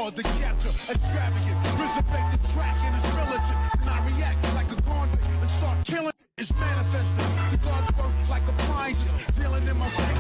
hard to capture. Extravagant, resurrect the track and it's militant. And I react like a convict and start killing. It's manifesting. The gods work like appliances, dealing in my psyche.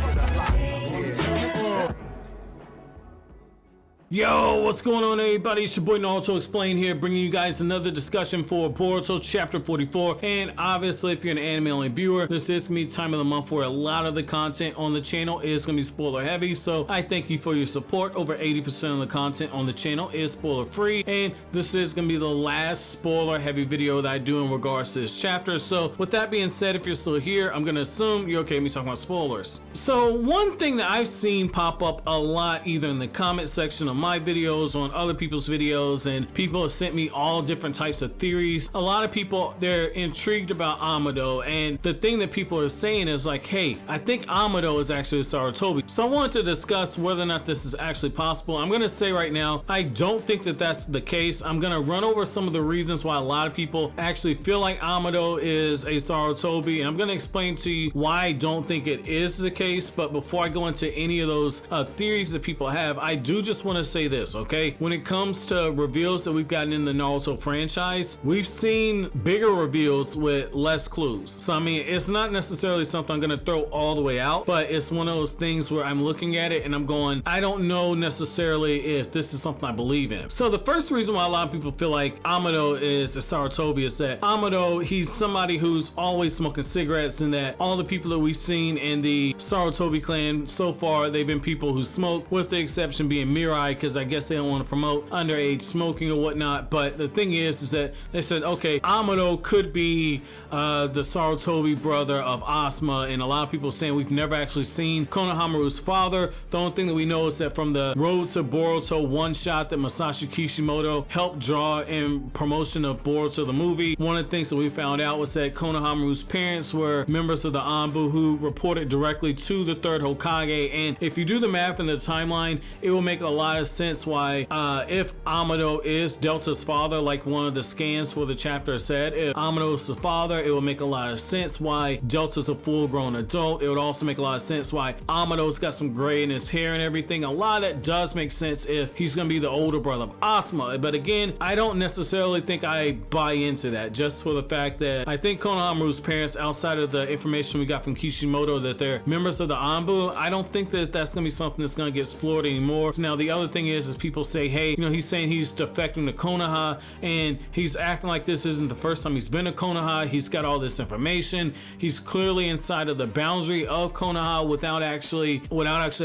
Yo, what's going on, everybody? It's your boy Naruto Explain here, bringing you guys another discussion for Boruto Chapter 44. And obviously, if you're an anime-only viewer, this is going to be time of the month where a lot of the content on the channel is going to be spoiler-heavy. So I thank you for your support. Over 80% of the content on the channel is spoiler-free, and this is going to be the last spoiler-heavy video that I do in regards to this chapter. So with that being said, if you're still here, I'm going to assume you're okay with me talking about spoilers. So one thing that I've seen pop up a lot, either in the comment section of my videos, on other people's videos, and people have sent me all different types of theories. A lot of people, they're intrigued about Amado, and the thing that people are saying is like, hey, I think Amado is actually Sarutobi. So I wanted to discuss whether or not this is actually possible. I'm going to say right now, I don't think that that's the case. I'm going to run over some of the reasons why a lot of people actually feel like Amado is a Sarutobi, and I'm going to explain to you why I don't think it is the case. But before I go into any of those theories that people have, I do just want to say this, okay? When it comes to reveals that we've gotten in the Naruto franchise, we've seen bigger reveals with less clues. So I mean, it's not necessarily something I'm gonna throw all the way out, but it's one of those things where I'm looking at it and I'm going, I don't know necessarily if this is something I believe in. So the first reason why a lot of people feel like Amado is the Sarutobi is that Amado, he's somebody who's always smoking cigarettes, and that all the people that we've seen in the Sarutobi clan so far, they've been people who smoke, with the exception being Mirai, because I guess they don't want to promote underage smoking or whatnot. But the thing is that they said, okay, Amado could be the Sarutobi brother of Asuma, and a lot of people saying we've never actually seen Konohamaru's father. The only thing that we know is that from the Road to Boruto one shot that Masashi Kishimoto helped draw in promotion of Boruto the movie, one of the things that we found out was that Konohamaru's parents were members of the Anbu who reported directly to the third Hokage. And if you do the math in the timeline, it will make a lot of sense why if Amado is Delta's father, like one of the scans for the chapter said, if Amado is the father, it will make a lot of sense why Delta's a full-grown adult. It would also make a lot of sense why Amado's got some gray in his hair and everything. A lot of that does make sense if he's gonna be the older brother of Asuma. But again, I don't necessarily think I buy into that, just for the fact that I think Konohamaru's parents, outside of the information we got from Kishimoto that they're members of the Anbu, I don't think that that's gonna be something that's gonna get explored anymore. So now the other thing is people say, hey, you know, he's saying he's defecting to Konoha, and he's acting like this isn't the first time he's been to Konoha. He's got all this information. He's clearly inside of the boundary of Konoha without actually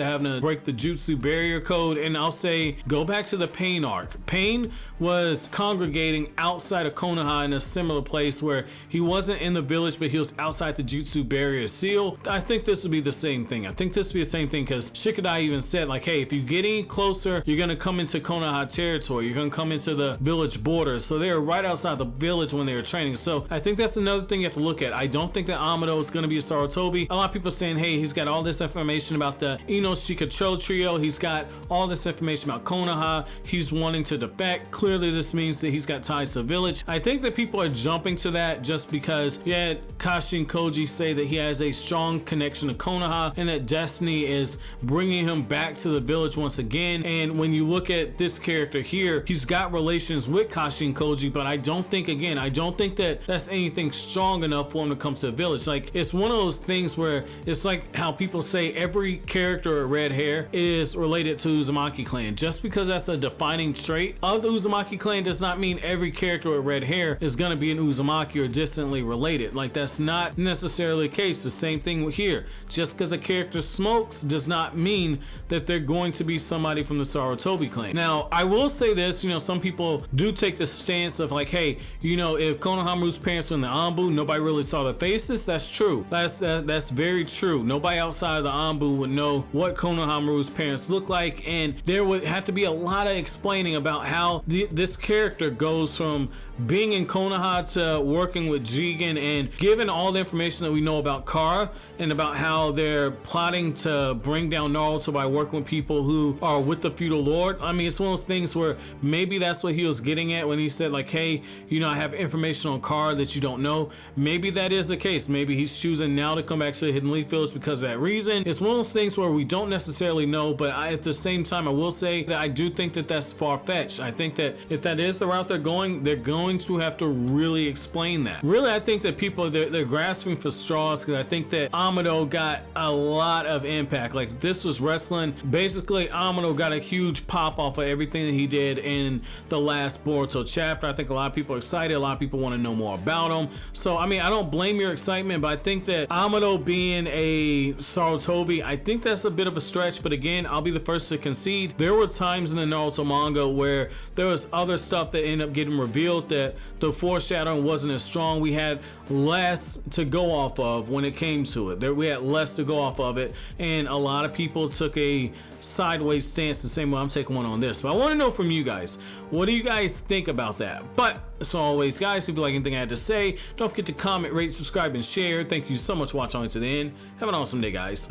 having to break the jutsu barrier code. And I'll say, go back to the Pain arc. Pain was congregating outside of Konoha in a similar place where he wasn't in the village, but he was outside the jutsu barrier seal. I think this would be the same thing. I think this would be the same thing, because Shikadai even said, like, hey, if you get any closer, you're gonna come into Konoha territory, you're gonna come into the village borders. So they were right outside the village when they were training. So I think that's another thing you have to look at. I don't think that Amado is gonna be a Sarutobi. A lot of people saying, hey, he's got all this information about the Ino-Shikacho trio, he's got all this information about Konoha, he's wanting to defect. Clearly this means that he's got ties to the village. I think that people are jumping to that just because you had Kashi and Koji say that he has a strong connection to Konoha, and that Destiny is bringing him back to the village once again. And when you look at this character here, he's got relations with Kashi and Koji, but I don't think that that's anything strong enough for him to come to the village. Like, it's one of those things where it's like how people say every character with red hair is related to Uzumaki clan. Just because that's a defining trait of the Uzumaki clan does not mean every character with red hair is gonna be an Uzumaki or distantly related. Like, that's not necessarily the case. The same thing here. Just because a character smokes does not mean that they're going to be somebody from the Sarutobi clan. Now, I will say this, you know, some people do take the stance of like, hey, you know, if Konohamaru's parents were in the Anbu, nobody really saw their faces. That's true. That's very true. Nobody outside of the Anbu would know what Konohamaru's parents look like, and there would have to be a lot of explaining about how this character goes from being in Konoha to working with Jigen, and given all the information that we know about Kara and about how they're plotting to bring down Naruto by working with people who are with the feudal lord. I mean, it's one of those things where maybe that's what he was getting at when he said like, hey, you know, I have information on Car that you don't know. Maybe that is the case. Maybe he's choosing now to come back to the Hidden Leaf Village because of that reason. It's one of those things where we don't necessarily know, but at the same time, I will say that I do think that that's far-fetched. I think that if that is the route they're going to have to really explain that. Really, I think that people, they're grasping for straws because I think that Amado got a lot of impact. Like, this was wrestling. Basically, Amado got a huge pop off of everything that he did in the last Boruto chapter. I think a lot of people are excited. A lot of people want to know more about him. So, I mean, I don't blame your excitement, but I think that Amado being a Sarutobi, I think that's a bit of a stretch. But again, I'll be the first to concede. There were times in the Naruto manga where there was other stuff that ended up getting revealed that the foreshadowing wasn't as strong. We had less to go off of when it came to it. We had less to go off of it, and a lot of people took a sideways stance the same way I'm taking one on this. But I want to know from you guys, what do you guys think about that? But as always, guys, if you like anything I had to say, don't forget to comment, rate, subscribe, and share. Thank you so much for watching all the way to the end. Have an awesome day, guys.